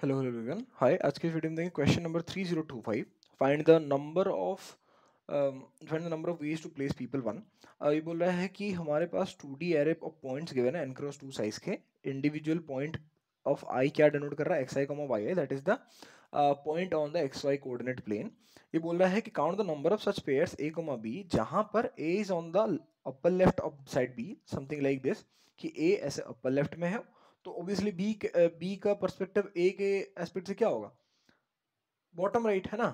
Hello hello everyone hi. आज के इस वीडियो में देखेंगे question number 3025। Find the number of ways to place people one. ये बोल रहा है कि हमारे पास 2D array of points given है n क्रॉस 2 साइज के। इंडिविजुअल पॉइंट ऑफ आई क्या डिनोट कर रहा है, xi y i, that is the point on the xy coordinate plane. ये बोल रहा है कि count the number of such pairs a, b जहां पर a is on the upper left of side b, something like this, कि a ऐसे upper left में है तो ऑब्वियसली बी का पर्सपेक्टिव ए के एस्पेक्ट से क्या होगा, बॉटम राइट है ना।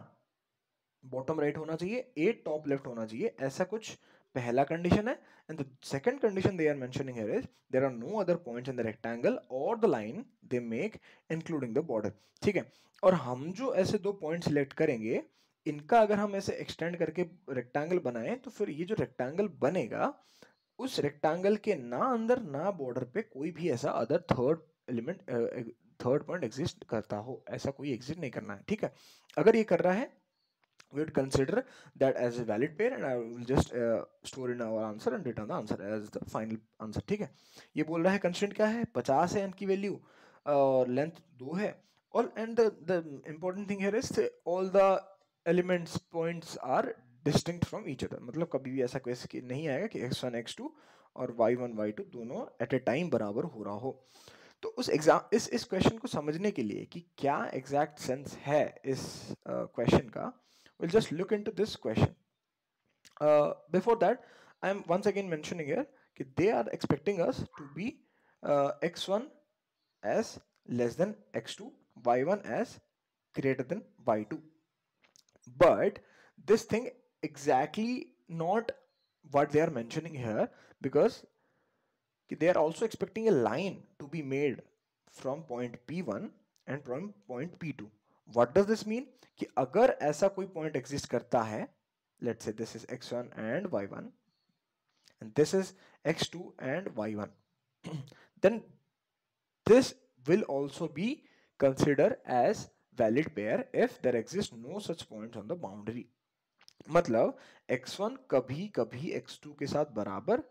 बॉटम राइट होना चाहिए, ए टॉप लेफ्ट होना चाहिए, ऐसा कुछ पहला कंडीशन है। And the second condition they are mentioning here is there are no other points in the rectangle और the line they make including the border. ठीक है, और हम जो ऐसे दो पॉइंट सिलेक्ट करेंगे, इनका अगर हम ऐसे एक्सटेंड करके रेक्टेंगल बनाएं तो फिर ये जो रेक्टेंगल बनेगा उस रेक्टेंगल के ना अंदर ना बॉर्डर पे कोई भी ऐसा other third element, third point exist करता हो, ऐसा कोई एग्जिस्ट नहीं करना है। ठीक है, अगर ये कर रहा है we would consider that as a valid pair and I will just store in our answer and return the answer as the final answer। ठीक है, ये बोल रहा है कंस्ट्रेंट क्या है, 50 है n की वैल्यू और लेंथ 2 है, और and the important thing here is all the elements points are distinct from each other. मतलब कभी भी ऐसा कोई नहीं आएगा कि x1 x2 और y1 y2 दोनों एट ए टाइम बराबर हो रहा हो। तो उस एग्जाम इस क्वेश्चन को समझने के लिए कि क्या एग्जैक्ट सेंस है इस क्वेश्चन का, we'll just look into this question. Before that, I am once again mentioning here that they are expecting us to be x1 as less than x2, y1 as greater than y2. But this thing exactly not what they are mentioning here, because they are also expecting a line to be made from point P1 and from point P2. What does this mean? कि अगर ऐसा कोई point exist करता है, let's say this is x1 and y1 and this is x2 and y1, then this will also be considered as valid pair if there exists no such points on the boundary. मतलब x1 कभी कभी x2 के साथ बराबर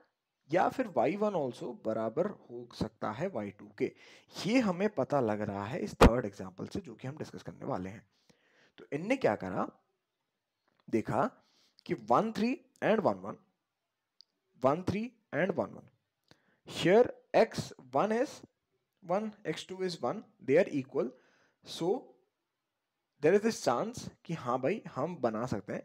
या फिर y1 also बराबर हो सकता है y2 के। ये हमें पता लग रहा है इस थर्ड एग्जांपल से जो कि हम डिस्कस करने वाले हैं। तो इनने क्या करा, देखा कि 1 3 and 1 1, 1 3 and 1 1, here x1 is 1, x2 is 1, they are equal, so there is this chance कि हाँ भाई हम बना सकते हैं।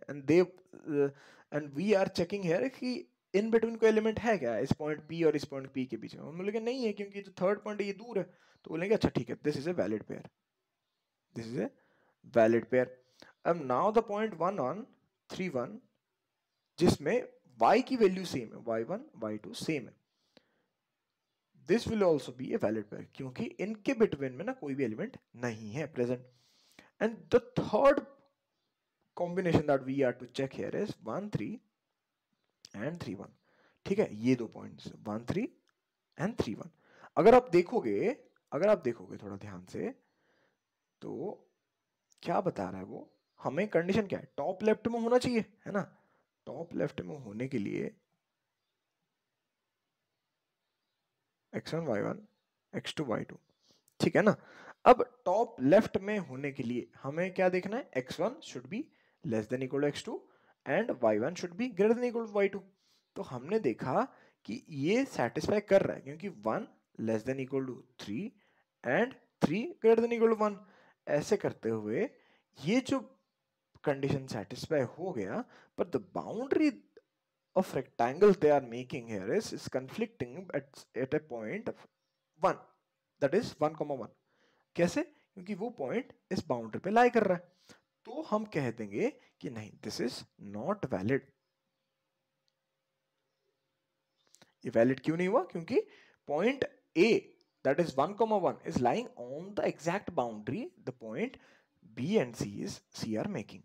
And we are checking here कि इन बिटवीन कोई एलिमेंट है क्या इस पॉइंट पी और इस पॉइंट पी के बीच में। हम बोलेंगे नहीं है क्योंकि जो थर्ड पॉइंट है ये दूर है, तो बोलेंगे अच्छा ठीक है, this is a valid pair, this is a valid pair. अब नाउ द पॉइंट 1 1 3 1 जिसमें y की वैल्यू सेम है, y1 y2 सेम है, this will also be a valid pair क्योंकि इनके बिटवीन में ना कोई भी एलिमेंट नहीं है present. And the third combination that we are to check here is 1 3 and 3 1। ठीक है, ये दो पॉइंट्स 1 3 एंड 3 1। अगर आप देखोगे, थोड़ा ध्यान से, तो क्या बता रहा है वो, हमें कंडीशन क्या है, टॉप लेफ्ट में होना चाहिए है ना। टॉप लेफ्ट में होने के लिए x1 y1 x2 y2, ठीक है ना। अब टॉप लेफ्ट में होने के लिए हमें क्या देखना है, x1 should be less than equal to x2 and y1 should be greater than equal to y2। तो हमने देखा कि ये सेटिस्फाई कर रहा है क्योंकि 1 less than equal to 3 and 3 greater than equal to 1। ऐसे करते हुए ये जो कंडीशन सेटिस्फाई हो गया, पर the boundary of rectangle they are making here is conflicting at a point of 1, that is 1 comma 1। कैसे, क्योंकि वो पॉइंट इस बाउंड्री पे लाई कर रहा है, तो हम कह देंगे कि नहीं, दिस इज नॉट वैलिड। ये वैलिड क्यों नहीं हुआ, क्योंकि point A that is 1 comma 1 is lying on the exact boundary the point b and c are making।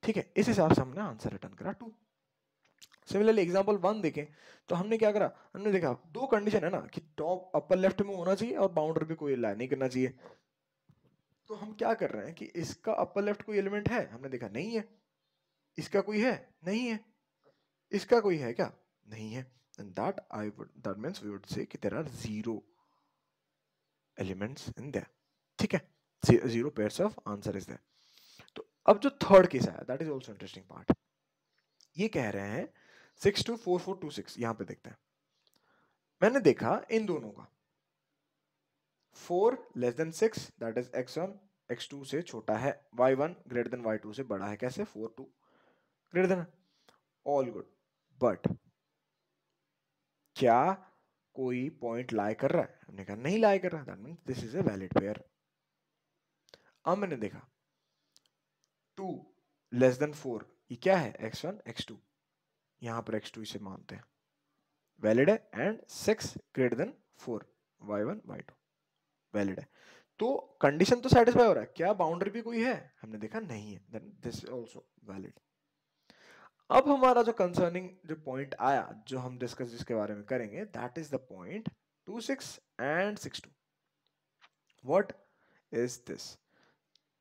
ठीक है, इस हिसाब से हमने आंसर रिटर्न करा 2। सिमिलरली एग्जांपल 1 देखें तो हमने क्या करा, हमने देखा दो कंडीशन है ना कि टॉप अपर लेफ्ट में होना चाहिए और बाउंड्री पे कोई लाई नहीं करना चाहिए। तो हम क्या कर रहे हैं कि इसका अपर लेफ्ट कोई एलिमेंट है, हमने देखा नहीं है, इसका कोई है नहीं है, इसका कोई है क्या, नहीं है, and that means we would say कि there are zero elements in there। ठीक है, 0 pairs of answer is there. तो अब जो थर्ड केस आया, that is also interesting part. ये कह रहे हैं 624426. यहां पे देखते हैं. मैंने देखा इन दोनों का 4 less than 6 that is x1 x2 से छोटा है, y1 ग्रेटर देन y2 से बड़ा है. कैसे? 4 2 greater than. All good. But क्या कोई पॉइंट लाई कर रहा है? हमने कहा नहीं लाई कर रहा. That means this is a valid pair. अब मैंने देखा 2 लेस देन 4, ये क्या है? x1 x2. यहां पर x2 इसे मानते हैं वैलिड है. And 6 greater than 4, y1 y2 valid है. तो कंडीशन तो सेटिस्फाई हो रहा है. क्या बाउंड्री भी कोई है? हमने देखा नहीं है. Then this also valid. अब हमारा जो कंसर्निंग जो पॉइंट आया, जो हम डिस्कस जिसके बारे में करेंगे, that is the point 2 6 and 6 2. What is this?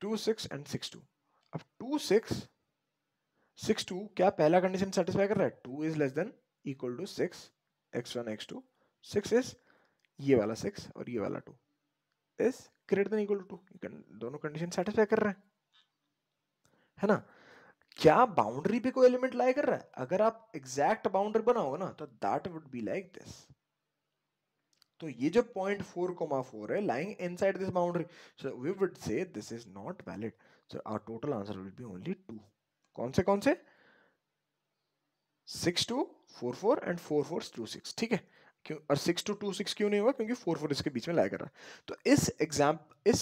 2 6 and 6 2. अब 2 6 6 2 क्या पहला कंडीशन सेटिस्फाई कर रहा है? 2 is less than equal to 6 x1 x2. 6 is ये वाला 6 और ये वाला 2 is greater than equal to 2. दोनों कंडीशन सेटिस्फाई कर रहे हैं, है ना? क्या बाउंड्री पे कोई एलिमेंट लाई कर रहा है? अगर आप एग्जैक्ट बाउंड्री बनाओगे ना तो that would be like this. तो ये जो पॉइंट 4,4 है lying inside this boundary, so we would say this is not valid. So our total answer will be only 2. कौन से 6 2 4 4 एंड 4 4 2 6. ठीक है. क्यों? और 6 2 2 6 क्यों नहीं हुआ? क्योंकि 4 4 इसके बीच में लाई कर रहा है. तो इस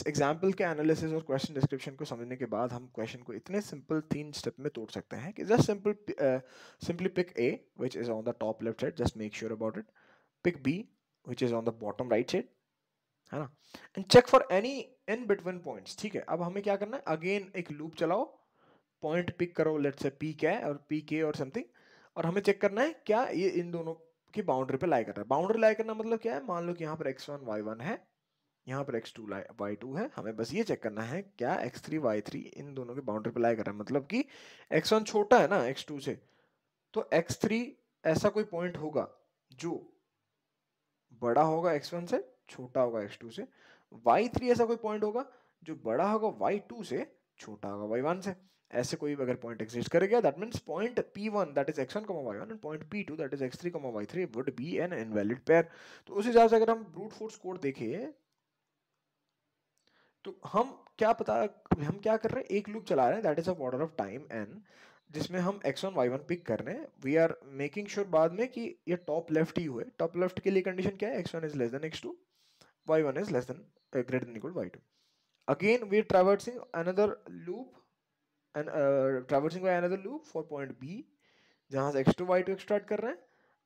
एग्जाम्पल के एनालिसिस और क्वेश्चन डिस्क्रिप्शन को समझने के बाद हम क्वेश्चन को इतने सिंपल 3 स्टेप में तोड़ सकते हैं कि just simply pick A which is on the top left side, just make sure about it. Pick B which is on the bottom right side, है ना? And check for any in between points. ठीक है. अब हमें क्या करना है? Again एक लूप चलाओ, पॉइंट पिक करो, लेट्स से P क्या है और P और समथिंग, और हमें चेक करना है क्या ये इन दोनों की बाउंड्री पे लाई कर रहा है. बाउंड्री लाई करना मतलब क्या है? मान लो कि यहाँ पर x1 y1 है, यहाँ पर x2 y2 है. हमें बस ये चेक करना है क्या x3 y3 इन दोनों की बाउंड्री पे लाई कर रहा है. मतलब कि x1 छोटा है ना x2 से, तो x3 ऐसा कोई पॉइंट होगा जो बड़ा होगा x1 से, छोटा होगा x2 से. y3 ऐसा कोई पॉइंट होगा जो बड़ा होगा y2 से, छोटा होगा y1 से. ऐसे कोई अगर पॉइंट एग्जिस्ट करेगा, that means point P1 that is x1, y1 and point P2 that is x3, y3 would be N invalid pair. तो उस हिसाब से अगर हम ब्रूट फोर्स कोड देखें तो हम क्या कर रहे हैं? एक लूप चला रहे हैं that is of order of time n, जिसमें हम x1 y1 पिक कर रहे हैं. वी आर मेकिंग श्योर बाद में कि ये टॉप लेफ्ट ही हुए. टॉप लेफ्ट के लिए कंडीशन क्या है? x1 is less then x2, y1 is less than greater than equal to y2. Again, we are traversing another loop and traversing by another loop for point B, जहां से x2 y2 extract कर रहे हैं,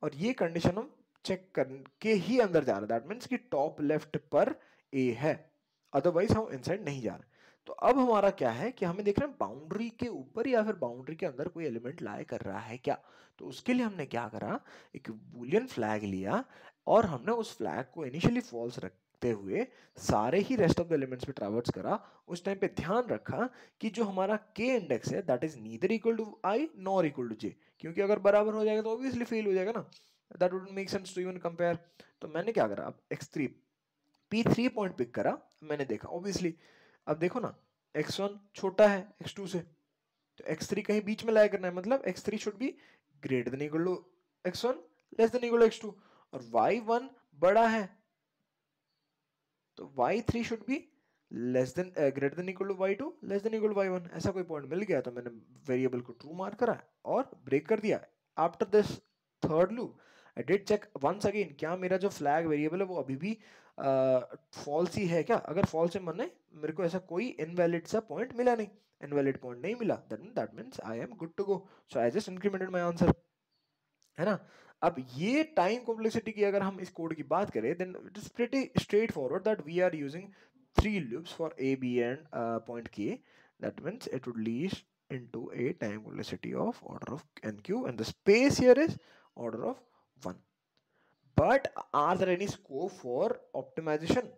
और ये condition हम check करके ही अंदर जा रहे हैं. दैट मीन्स कि टॉप लेफ्ट पर A है, अदरवाइज हम इनसाइड नहीं जा रहे. तो अब हमारा क्या है कि हमें देख रहे हैं बाउंड्री के ऊपर या फिर बाउंड्री के अंदर कोई एलिमेंट लाई कर रहा है क्या. तो उसके लिए हमने क्या करा? एक बूलियन फ्लैग लिया और हमने उस फ्लैग को इनिशियली फॉल्स रखते हुए सारे ही रेस्ट ऑफ द एलिमेंट्स पे ट्रैवर्स करा. उस टाइम पे ध्यान रखा कि जो हमारा k इंडेक्स है that is neither equal to i nor equal to j, क्योंकि अगर बराबर हो जाएगा तो ऑब्वियसली फेल हो जाएगा ना. That would make sense to even compare. तो मैंने क्या करा? अब x3 P3 पॉइंट पिक करा. मैंने देखा ऑब्वियसली, अब देखो ना, x1 छोटा है x2 से, तो x3 कहीं बीच में लाया करना है. मतलब x3 should be greater than equal to x1, less than equal to x2, और y1 बड़ा है तो y3 should be less than greater than equal to y2, less than equal to y1. ऐसा कोई पॉइंट मिल गया तो मैंने वेरिएबल को ट्रू मार्क करा और ब्रेक कर दिया. After this third loop I did check once again, क्या मेरा जो फ्लैग वेरिएबल है वो अभी भी फॉल्स ही है क्या? अगर फॉल्स है, माने मेरे को ऐसा कोई इनवैलिड सा पॉइंट मिला नहीं, इनवैलिड पॉइंट नहीं मिला, that means I am good to go. So I just incremented my answer, है ना? अब ये टाइम कॉम्प्लेक्सिटी की अगर हम इस कोड की बात करें, then it is pretty straightforward that we are using 3 loops for a b and point k. That means it would lead into a time complexity of order of nq, and the space here is order of 1. But are there any scope for optimization?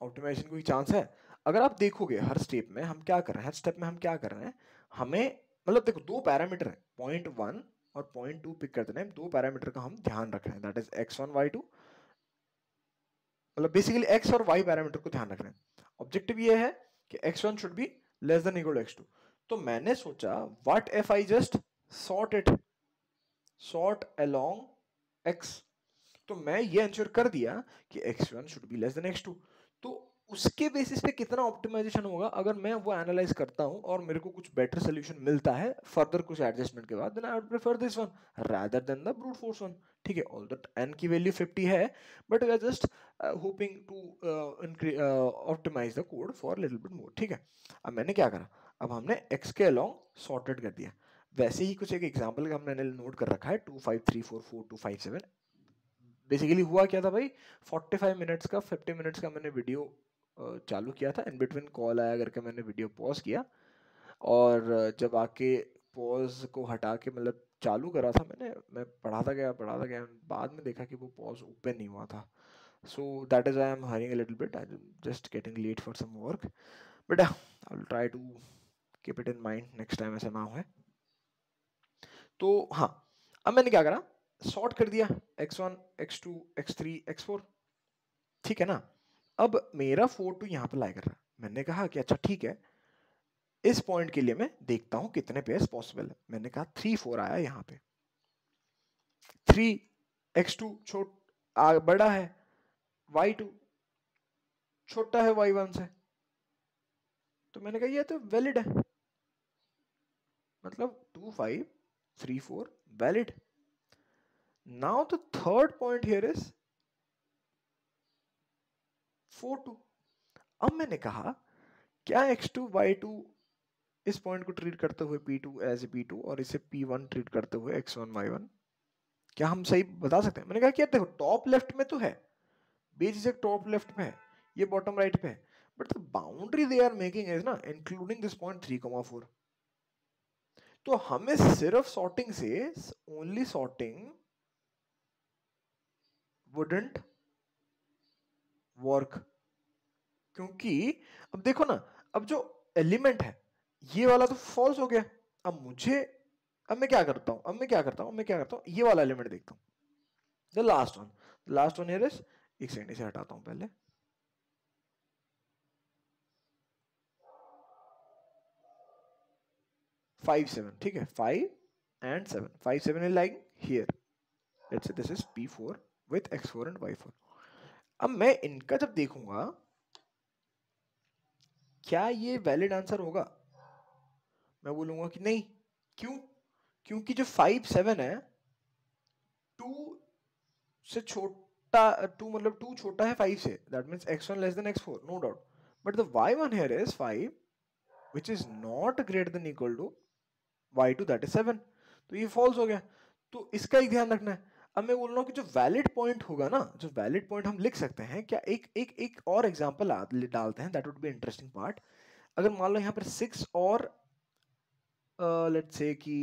Optimization कोई chance है? अगर आप देखोगे हर step में हम क्या कर रहे हैं, हर स्टेप में हम क्या कर रहे हैं, हमें मतलब देखो दो पैरामीटर है, पॉइंट 1 और पॉइंट 2 पिक करते हैं. दो पैरामीटर का हम ध्यान रख रहे हैं, दैट इज x1 y2, मतलब बेसिकली x और y पैरामीटर को ध्यान रखना है। ऑब्जेक्टिव ये है कि x1 should be less than equal to x2। तो मैंने सोचा what if I just sort along x। तो मैं ये इंश्योर कर दिया कि x1 should be less then x2। तो उसके बेसिस पे कितना ऑप्टिमाइजेशन होगा अगर मैं वो एनालाइज करता हूं और मेरे को कुछ बेटर सोल्यूशन मिलता है फर्दर कुछ एडजस्टमेंट के बाद, then I would prefer this one rather than the brute force one. ठीक है, ऑल दैट n की वैल्यू 50 है, but we are just hoping to optimize the code for little bit more. ठीक है, अब मैंने क्या करा, अब हमने x के अलोंग सॉर्टेड कर दिया। वैसे ही कुछ एक एग्जांपल का हमने नोट कर रखा है 2 5 3 4 4 2 5 7। बेसिकली हुआ क्या था भाई, 45 मिनट्स का 50 मिनट्स का मैंने वीडियो चालू किया था, इन बिटवीन कॉल आया करके मैंने वीडियो पॉज किया, और जब आके पॉज को हटा के मतलब चालू करा था मैं पढ़ाता गया, बाद में देखा कि वो पॉज ओपन नहीं हुआ था। So that is I am hurrying a little bit, I am just getting late for some work, but I will try to keep it in mind next time ऐसा ना हो। तो हाँ, अब मैंने क्या करा, सॉर्ट कर दिया x1 x2 x3 x4। ठीक है ना, अब मेरा 4 2 यहाँ पे लाई कर रहा है। मैंने कहा कि अच्छा ठीक है, इस पॉइंट के लिए मैं देखता हूं कितने पेयर्स पॉसिबल है। मैंने कहा 3 4 आया यहाँ पे, 3 x2 बड़ा है, y2 छोटा है y1 से, तो मैंने कहा ये तो वैलिड है, मतलब 2 5 3 4 valid. Now the third point here is 4 2। अब मैंने कहा क्या x2 y2 इस पॉइंट को ट्रीट करते हुए p2 एज p2 और इसे p1 ट्रीट करते हुए x1 y1, क्या हम सही बता सकते हैं? मैंने कहा कि यार देखो टॉप लेफ्ट में तो है, बेझिझक टॉप लेफ्ट में है, ये बॉटम राइट पे है, but the boundary they are making is ना इंक्लूडिंग दिस पॉइंट 3,4। तो हमें सिर्फ सॉर्टिंग से ओनली सॉर्टिंग वुडंट वर्क, क्योंकि अब देखो ना, अब जो एलिमेंट है ये वाला तो फॉल्स हो गया। अब मुझे, अब मैं क्या करता हूं, ये वाला एलिमेंट देखता हूं, the last one here is, एक सेकंड इसे हटाता हूं पहले, 5 7। ठीक है, 5 and 7, 5 7 is lying here, let's say this is p4 with x4 and y4। अब मैं इनका जब देखूंगा क्या ये वैलिड आंसर होगा, मैं बोलूंगा कि नहीं। क्यों? क्योंकि जो 5 7 है, 2 से छोटा, 2 मतलब 2 छोटा है 5 से, that means x1 less than x4 no doubt, but the y1 here is 5 which is not greater than equal to y2 that is 7। तो ये फॉल्स हो गया, तो इसका ही ध्यान रखना है। अब मैं बोल रहा हूँ कि जो वैलिड पॉइंट होगा ना, जो वैलिड पॉइंट हम लिख सकते हैं क्या, एक एक एक और एग्जांपल डालते हैं, that would be interesting part. अगर मान लो यहाँ पर 6 और लेट्स से कि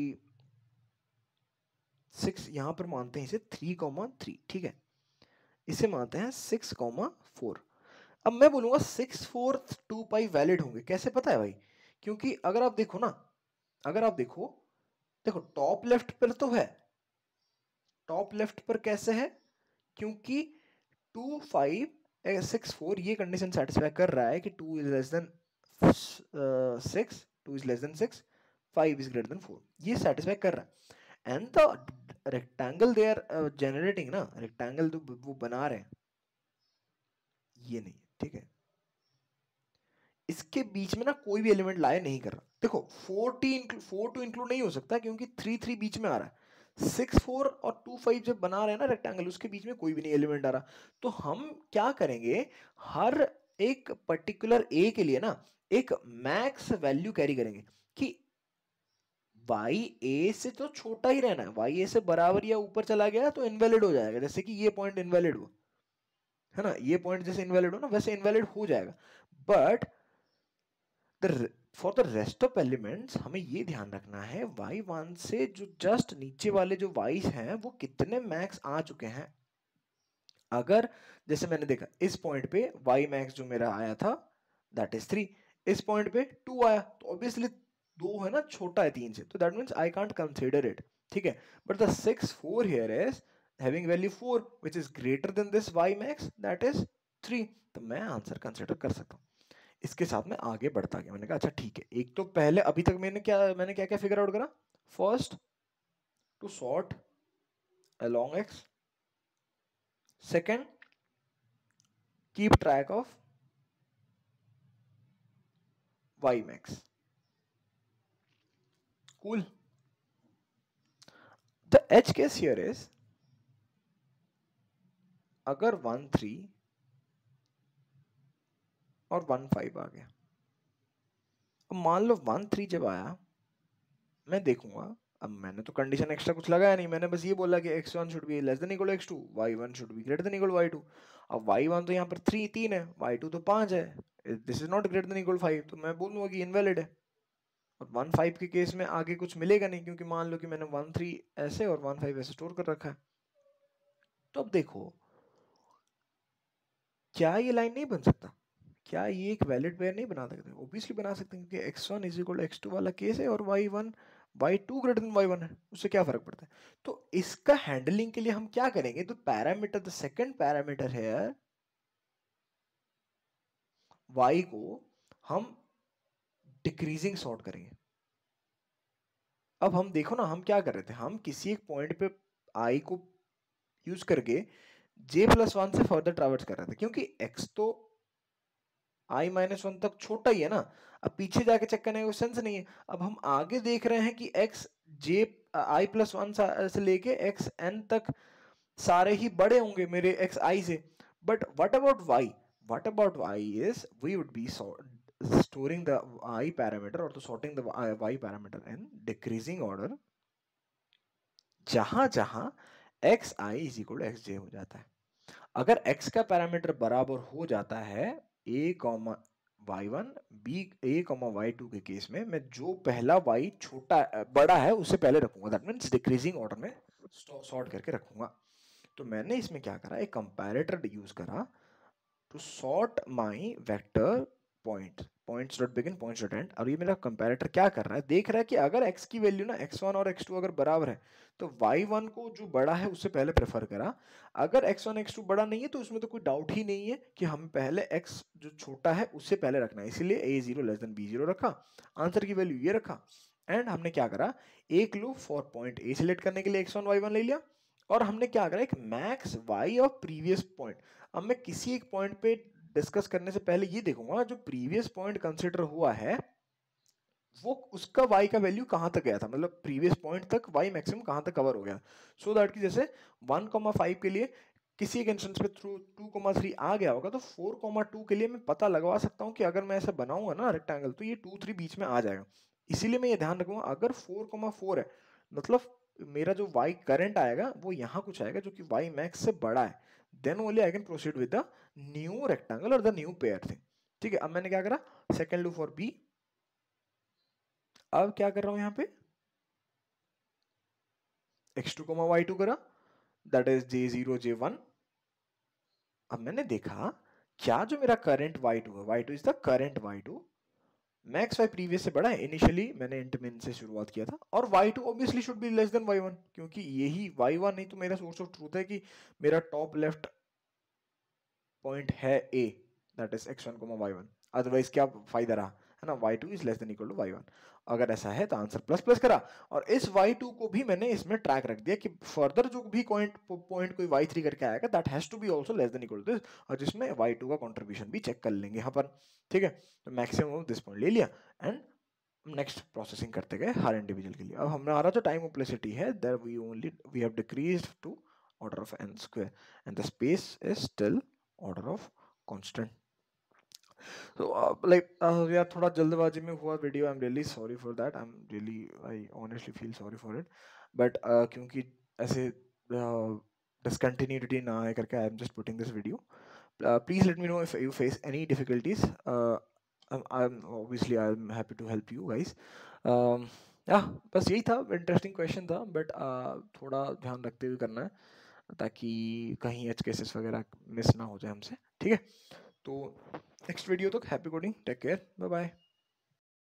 6 यहाँ पर मानते हैं इसे 3,3। ठीक है, इसे मानते हैं 6,4। अब मैं बोलूंगा 6 4 2 पाई वैलिड होंगे, कैसे पता है भाई? क्योंकि अगर आप देखो ना, अगर आप देखो, देखो टॉप लेफ्ट पर तो है, टॉप लेफ्ट पर कैसे है, क्योंकि 2 5 6 4 ये कंडीशन सेटिस्फाई कर रहा है कि 2 is less than 6, 2 is less than 6, 5 is greater than 4, ये सेटिस्फाई कर रहा है। And the rectangle they are generating ना, रेक्टेंगल तो वो बना रहे हैं, ये नहीं, ठीक है, इसके बीच में ना कोई भी एलिमेंट लाए नहीं कर रहा। देखो 4 2 इंक्लूड नहीं हो सकता क्योंकि 3 3 बीच में आ रहा है, 6 4 और 2 5 जब बना रहे हैं ना रेक्टेंगल, उसके बीच में कोई भी नहीं एलिमेंट आ रहा। तो हम क्या करेंगे, हर एक पर्टिकुलर ए के लिए ना एक मैक्स वैल्यू कैरी करेंगे कि वाई ए से तो छोटा ही रहना है, वाई ए से बराबर या ऊपर चला गया तो इनवैलिड हो जाएगा, जैसे कि ये पॉइंट इनवैलिड हुआ है ना, ये पॉइंट जैसे इनवैलिड हो ना वैसे इनवैलिड हो जाएगा। But for the rest of elements हमें ये ध्यान रखना है y1 से जो जस्ट नीचे वाले जो y's हैं वो कितने मैक्स आ चुके हैं। अगर जैसे मैंने देखा इस पॉइंट पे y मैक्स जो मेरा आया था दैट इज 3, इस पॉइंट पे 2 आया, तो ऑब्वियसली 2 है ना, छोटा है 3 से, तो that means I can't consider it. ठीक है, but the 6 4 here is having value 4 which is greater than this y max, that is 3, तो मैं आंसर कंसिडर कर सकता हूँ। इसके साथ में आगे बढ़ता गया, मैंने कहा अच्छा ठीक है, एक तो पहले अभी तक मैंने क्या क्या फिगर आउट करा, first to sort along x, second keep track of y max. Cool. The edge case here is अगर 1 3 और 1 5 आ गया, अब मान लो 1 3 जब आया, मैं देखूंगा, अब मैंने तो कंडीशन एक्स्ट्रा कुछ लगाया नहीं, मैंने बस ये बोला कि x1 should be less than equal to x2, y1 should be greater than equal y2। अब y1 तो यहाँ पर 3 है, y2 तो 5 है, this is not greater than equal 5, तो मैं बोलूंगा कि इनवैलिड है। और 1 5 के केस में आगे कुछ मिलेगा नहीं, क्योंकि मान लो कि मैंने 1 3 ऐसे और 1 5 ऐसे स्टोर कर रखा है। तो अब देखो, क्या ये लाइन नहीं बन सकता, क्या ये एक वैलिड पेयर नहीं बना सकते? ऑब्वियसली बना सकते हैं, क्योंकि x1 इज इक्वल x2 वाला केस है और y1 y2 greater than y1 है, उससे क्या फर्क पड़ता है? तो इसका हैंडलिंग के लिए हम क्या करेंगे, तो पैरामीटर, द सेकंड पैरामीटर है y को हम डिक्रीजिंग सॉर्ट करेंगे। अब हम देखो ना, हम क्या कर रहे थे, हम किसी एक पॉइंट पे i को यूज करके j+1 से फर्दर ट्रैवर्स कर रहे थे, क्योंकि x तो i-1 तक छोटा ही है ना, अब पीछे जाके चेक करने का कोई सेंस नहीं है। अब हम आगे देख रहे हैं कि x j i+1 से लेके x n तक सारे ही बड़े होंगे मेरे x i से, but what about y is we would be storing the I parameter or the sorting the y parameter in decreasing order, जहां जहां xi is equal to xj हो जाता है। अगर x का पैरामीटर बराबर हो जाता है a comma y1 b a comma y2 के केस में, मैं जो पहला y छोटा बड़ा है उससे पहले रखूंगा, दैट मींस डिक्रीजिंग ऑर्डर में सॉर्ट करके रखूंगा। तो मैंने इसमें क्या करा, एक कंपैरेटर यूज करा to sort my vector points dot begin points dot end. और ये मेरा कंपैरेटर क्या कर रहा है, देख रहा है कि अगर x की वैल्यू ना x1 और x2 अगर बराबर है, तो y1 को जो बड़ा है उससे पहले प्रेफर करा। अगर x1 x2 बड़ा नहीं है, तो उसमें तो कोई डाउट ही नहीं है कि हम पहले x जो छोटा है उससे पहले रखना है, इसीलिए a0 लेस देन b0 रखा, आंसर की वैल्यू ये रखा। एंड हमने क्या करा, एक loop for point a select करने के लिए x1 y1 ले लिया, और हमने क्या करा, एक max y of previous point. अब मैं किसी एक पॉइंट पे डिस्कस करने से पहले ये देखूंगा जो प्रीवियस पॉइंट कंसिडर हुआ है वो उसका y का वैल्यू कहां तक गया था, मतलब प्रीवियस पॉइंट तक y मैक्सिमम कहां तक कवर हो गया, सो दैट कि जैसे 1,5 के लिए किसी एक इंस्टेंस पे थ्रू 2,3 आ गया होगा, तो 4,2 के लिए मैं पता लगवा सकता हूँ कि अगर मैं ऐसा बनाऊंगा ना रेक्टेंगल, तो ये 2 3 बीच में आ जाएगा। इसीलिए मैं ये ध्यान रखूंगा, अगर 4,4 है, मतलब मेरा जो y करंट आएगा वो यहाँ कुछ आएगा जो कि y मैक्स से बड़ा है, then only I can proceed with the new rectangle और द न्यू पेयर थिंग। ठीक है, अब मैंने क्या करा, सेकंड लूप फॉर b, अब क्या कर रहा हूं यहाँ पे, x2 y2 करा, दैट इज j0 j1। अब मैंने देखा क्या जो मेरा करंट y2 है, y2 is the current y2, max y previous से बड़ा है, इनिशियली मैंने इंट मिन से शुरुआत किया था, और y2 obviously should be less then y1, क्योंकि यही y1 नहीं तो मेरा सोर्स ऑफ ट्रूथ है कि मेरा टॉप लेफ्ट पॉइंट है a, that is x1 y1, otherwise क्या फायदा रहा, है ना, y2 is less than equal to y1। अगर ऐसा है तो आंसर प्लस प्लस करा, और इस y2 को भी मैंने इसमें ट्रैक रख दिया कि फर्दर जो भी पॉइंट कोई y3 करके आएगा that has to be also less than equal to this, और जिसमें y2 का कंट्रीब्यूशन भी चेक कर लेंगे यहाँ पर। ठीक है, तो मैक्सिमम ऑफ दिस पॉइंट ले लिया, एंड नेक्स्ट प्रोसेसिंग करते गए हर इंडिविजुअल के लिए। अब हमारा जो टाइम ऑप्लेसिटी है that we have decreased to order of n square, and the space is still order of constant. तो यार थोड़ा जल्दबाजी में हुआ video, I am really sorry for that, I honestly feel sorry for it, but क्योंकि ऐसे discontinuity ना आए करके I am just putting this video. Please let me know if you face any difficulties, I'm happy to help you guys. या बस यही था, interesting question था, बट थोड़ा ध्यान रखते हुए करना है ताकि कहीं एच केसेस वगैरह मिस ना हो जाए हमसे। ठीक है, तो नेक्स्ट वीडियो तक happy coding, take care, bye bye.